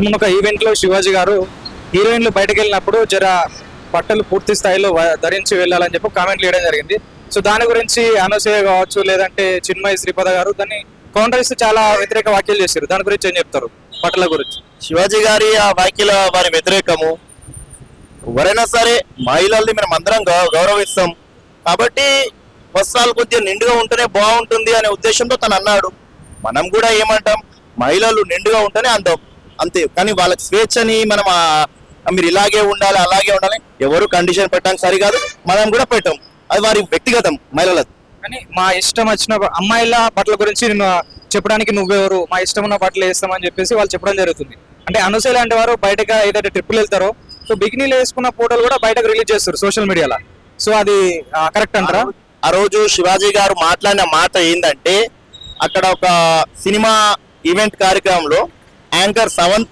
మొన్న ఒక ఈవెంట్ లో శివాజీ గారు హీరోయిన్లు బయటకు వెళ్ళినప్పుడు జర బట్టలు పూర్తి స్థాయిలో ధరించి వెళ్ళాలని చెప్పి కామెంట్లు చేయడం జరిగింది. సో దాని గురించి అనసూయ కావచ్చు, లేదంటే చిన్మయి శ్రీపద గారు దాన్ని కౌంటర్ ఇస్తూ చాలా వ్యతిరేక వ్యాఖ్యలు చేశారు. దాని గురించి ఏం చెప్తారు బట్టల గురించి? శివాజీ గారి ఆ వ్యాఖ్యల వారి వ్యతిరేకము. ఎవరైనా సరే మహిళల్ని మనం అందరం గౌరవిస్తాం కాబట్టి వస్త్రాలు కొద్దిగా నిండుగా ఉంటేనే బాగుంటుంది అనే ఉద్దేశంతో తను అన్నాడు. మనం కూడా ఏమంటాం, మహిళలు నిండుగా ఉంటేనే అందం అంతే. కానీ వాళ్ళకి స్వేచ్ఛని మనం మీరు ఇలాగే ఉండాలి అలాగే ఉండాలి ఎవరు కండిషన్ పెట్టడానికి సరికాదు, మనం కూడా పెట్టాం. అది వారి వ్యక్తిగతం మహిళలది. కానీ మా ఇష్టం వచ్చిన అమ్మాయిల బట్టల గురించి నేను చెప్పడానికి నువ్వెవరు, మా ఇష్టం ఉన్న బట్టలు వేస్తామని చెప్పేసి వాళ్ళు చెప్పడం జరుగుతుంది. అంటే అనసూయ లాంటి వారు బయటకు ఏదైతే ట్రిప్పులు వెళ్తారో సో బికినీలు వేసుకున్న ఫోటోలు కూడా బయటకు రిలీజ్ చేస్తారు సోషల్ మీడియాలో. సో అది కరెక్ట్ అంటారా? ఆ రోజు శివాజీ గారు మాట్లాడిన మాట ఏంటంటే, అక్కడ ఒక సినిమా ఈవెంట్ కార్యక్రమంలో యాంకర్